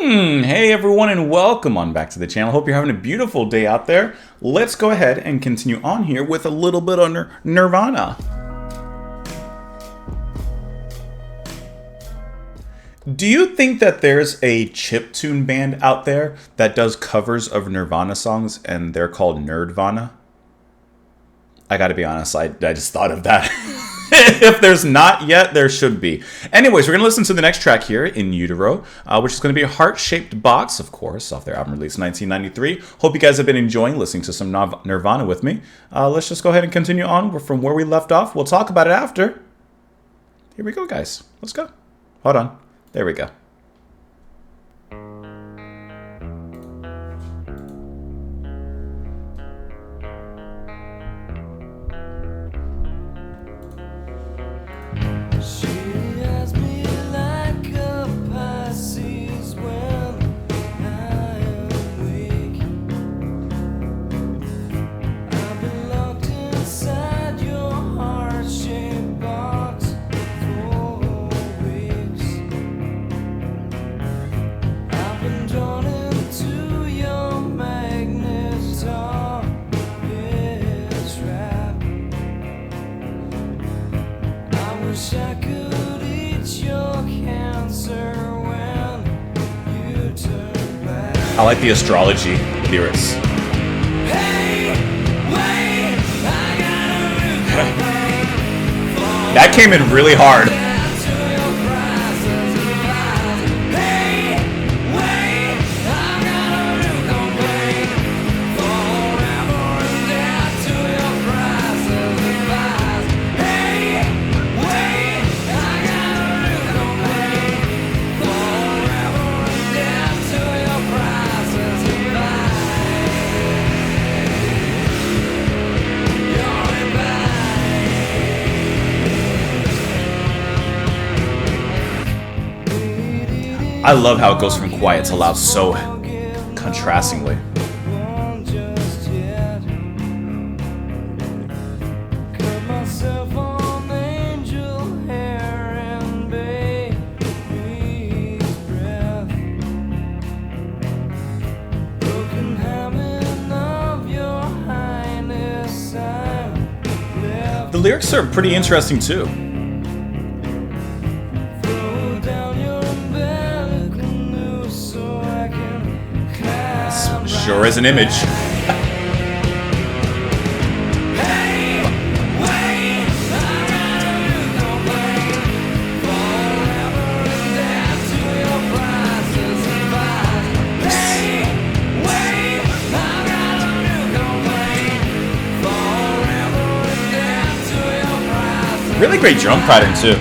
Hey everyone and welcome on back to the channel. Hope you're having a beautiful day out there. Let's go ahead and continue on here with a little bit of Nirvana. Do you think that there's a chiptune band out there that does covers of Nirvana songs and they're called Nerdvana? I gotta be honest, I just thought of that. If there's not yet, there should be. Anyways, we're going to listen to the next track here, In Utero, which is going to be a heart-shaped box, of course, off their album released in 1993. Hope you guys have been enjoying listening to some Nirvana with me. Let's just go ahead and continue on from where we left off. We'll talk about it after. Here we go, guys. Let's go. Hold on. There we go. I like the astrology lyrics. That came in really hard. I love how it goes from quiet to loud so contrastingly. The lyrics are pretty interesting too. Sure is an image. Really great drum pattern too.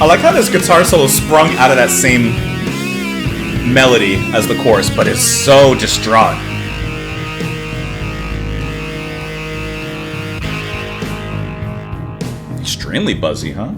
I like how this guitar solo sprung out of that same melody as the chorus, but it's so distraught. Extremely buzzy, huh?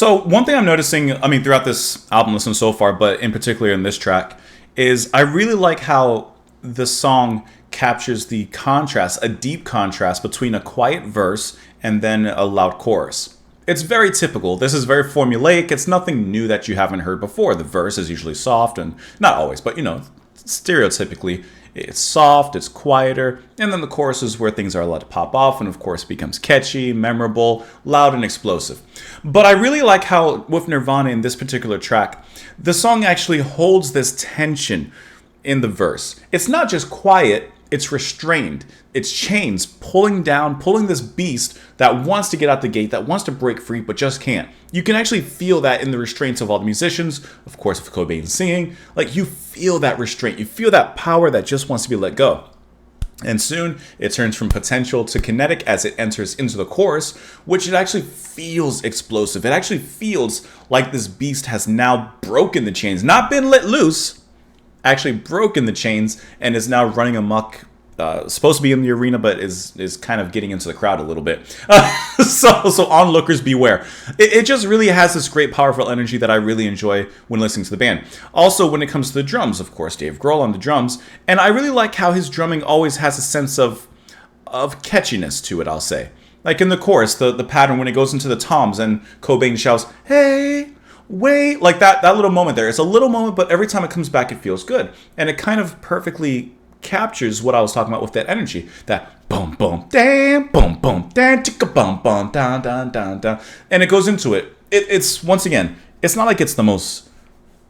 So one thing I'm noticing, I mean, throughout this album listen so far, but in particular in this track, is I really like how the song captures the contrast, a deep contrast between a quiet verse and then a loud chorus. It's very typical. This is very formulaic. It's nothing new that you haven't heard before. The verse is usually soft and not always, but stereotypically it's soft, it's quieter, and then the chorus is where things are allowed to pop off and of course becomes catchy, memorable, loud, and explosive. But I really like how with Nirvana in this particular track, the song actually holds this tension in the verse. It's not just quiet, it's restrained. It's chains pulling down, pulling this beast that wants to get out the gate, that wants to break free, but just can't. You can actually feel that in the restraints of all the musicians. Of course, if Cobain's singing, like you feel that restraint. You feel that power that just wants to be let go. And soon it turns from potential to kinetic as it enters into the chorus, which it actually feels explosive. It actually feels like this beast has now broken the chains, not been let loose, actually broken the chains and is now running amok. Supposed to be in the arena, but is kind of getting into the crowd a little bit. So onlookers beware. It just really has this great, powerful energy that I really enjoy when listening to the band. Also, when it comes to the drums, of course, Dave Grohl on the drums, and I really like how his drumming always has a sense of catchiness to it. I'll say, like in the chorus, the pattern when it goes into the toms and Cobain shouts, "Hey, wait," like that little moment there. It's a little moment, but every time it comes back, it feels good, and it kind of perfectly captures what I was talking about with that energy. That boom boom damn boom boom damn chicka boom boom down down down down, and it goes into it. It's once again, it's not like it's the most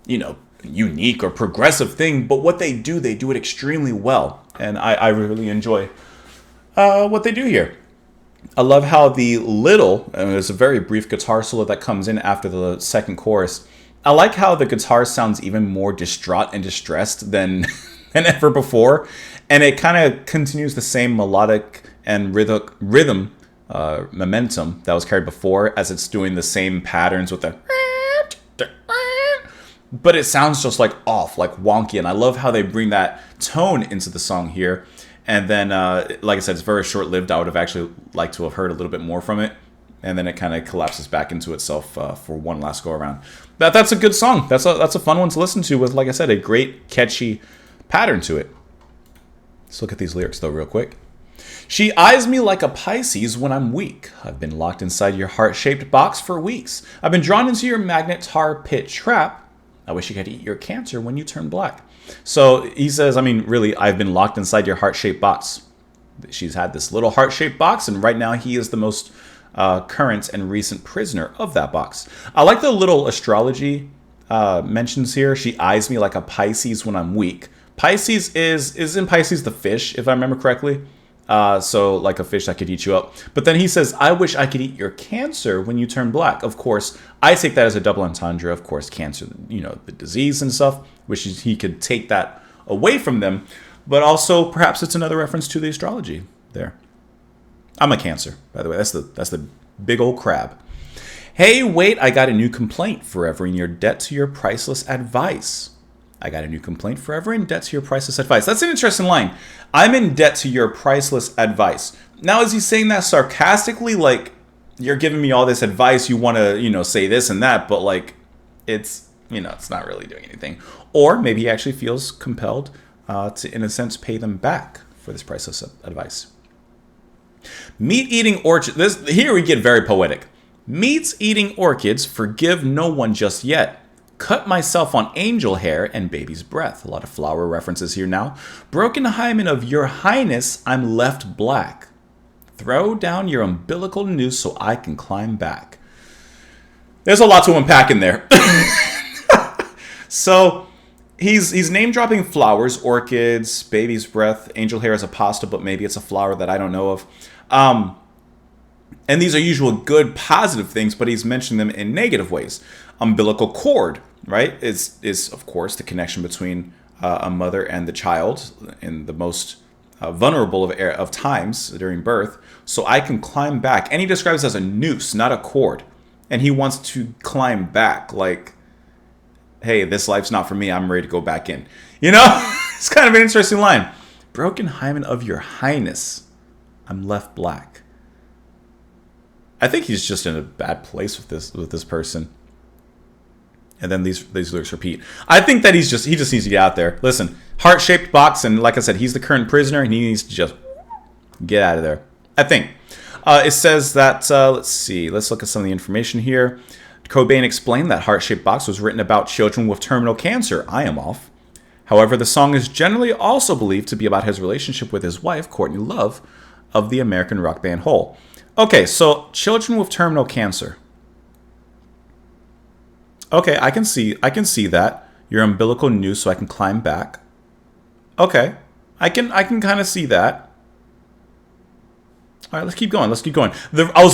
unique or progressive thing, but what they do it extremely well, and I really enjoy what they do here. I love how the there's a very brief guitar solo that comes in after the second chorus. I like how the guitar sounds even more distraught and distressed than ever before, and it kind of continues the same melodic and rhythm momentum that was carried before, as it's doing the same patterns with the, but it sounds just like off, like wonky, and I love how they bring that tone into the song here. And then, like I said, it's very short-lived. I would have actually liked to have heard a little bit more from it, and then it kind of collapses back into itself for one last go-around. That's a good song. That's a fun one to listen to with, like I said, a great, catchy pattern to it. Let's look at these lyrics, though, real quick. She eyes me like a Pisces when I'm weak. I've been locked inside your heart-shaped box for weeks. I've been drawn into your magnet tar pit trap. I wish you could eat your cancer when you turn black. So he says, I mean, really, I've been locked inside your heart-shaped box. She's had this little heart-shaped box, and right now he is the most current and recent prisoner of that box. I like the little astrology mentions here. She eyes me like a Pisces when I'm weak. Pisces isn't Pisces the fish, if I remember correctly. So like a fish that could eat you up. But then he says, I wish I could eat your cancer when you turn black. Of course, I take that as a double entendre. Of course, cancer, the disease and stuff, which he could take that away from them. But also, perhaps it's another reference to the astrology there. I'm a Cancer, by the way. That's the big old crab. Hey, wait, I got a new complaint. Forever in your debt to your priceless advice. I got a new complaint. Forever in debt to your priceless advice. That's an interesting line. I'm in debt to your priceless advice. Now, is he saying that sarcastically? Like, you're giving me all this advice. You want to, say this and that. But, like, it's not really doing anything. Or maybe he actually feels compelled to, in a sense, pay them back for this priceless advice. Meat-eating orchids. Here we get very poetic. Meat-eating orchids, forgive no one just yet. Cut myself on angel hair and baby's breath. A lot of flower references here now. Broken hymen of your highness, I'm left black. Throw down your umbilical noose so I can climb back. There's a lot to unpack in there. So he's name dropping flowers, orchids, baby's breath, angel hair as a pasta, but maybe it's a flower that I don't know of. And these are usual good, positive things, but he's mentioning them in negative ways. Umbilical cord, right, is of course the connection between a mother and the child in the most vulnerable of times during birth. So I can climb back. And he describes it as a noose, not a cord. And he wants to climb back, like, hey, this life's not for me. I'm ready to go back in. It's kind of an interesting line. Broken hymen of your highness, I'm left black. I think he's just in a bad place with this person. And then these lyrics repeat. I think that he just needs to get out there. Listen, heart-shaped box, and like I said, he's the current prisoner, and he needs to just get out of there. I think. It says that, let's see, let's look at some of the information here. Cobain explained that Heart-Shaped Box was written about children with terminal cancer. I am off. However, the song is generally also believed to be about his relationship with his wife, Courtney Love, of the American rock band Hole. Okay, so children with terminal cancer. Okay, I can see that. Your umbilical noose, so I can climb back. Okay, I can kind of see that. All right, let's keep going. I was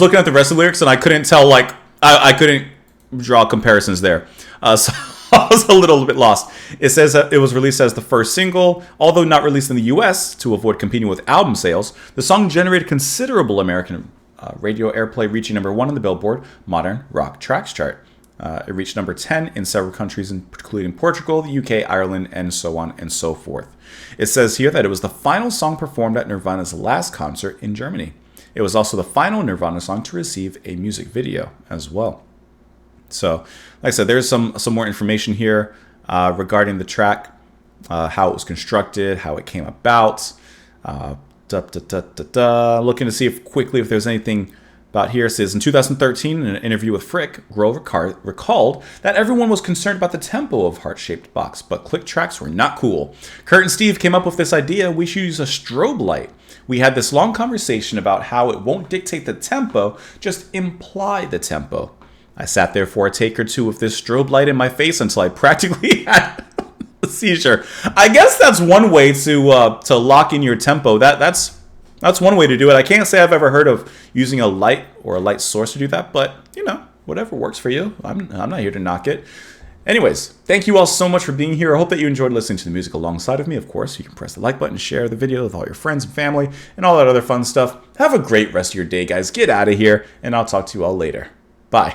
looking at the rest of the lyrics and I couldn't tell, like, I couldn't draw comparisons there. So I was a little bit lost. It says that it was released as the first single, although not released in the US to avoid competing with album sales. The song generated considerable American radio airplay, reaching number 1 on the Billboard Modern Rock Tracks chart. It reached number 10 in several countries, including Portugal, the UK, Ireland, and so on and so forth. It says here that it was the final song performed at Nirvana's last concert in Germany. It was also the final Nirvana song to receive a music video as well. So, like I said, there's some more information here regarding the track, how it was constructed, how it came about. Looking to see if there's anything about here. It says, in 2013, in an interview with Frick, Grohl recalled that everyone was concerned about the tempo of Heart-Shaped Box, but click tracks were not cool. Kurt and Steve came up with this idea: we should use a strobe light. We had this long conversation about how it won't dictate the tempo, just imply the tempo. I sat there for a take or two with this strobe light in my face until I practically had a seizure. I guess that's one way to lock in your tempo. That's one way to do it. I can't say I've ever heard of using a light or a light source to do that, but, whatever works for you. I'm not here to knock it. Anyways, thank you all so much for being here. I hope that you enjoyed listening to the music alongside of me. Of course, you can press the like button, share the video with all your friends and family, and all that other fun stuff. Have a great rest of your day, guys. Get out of here, and I'll talk to you all later. Bye.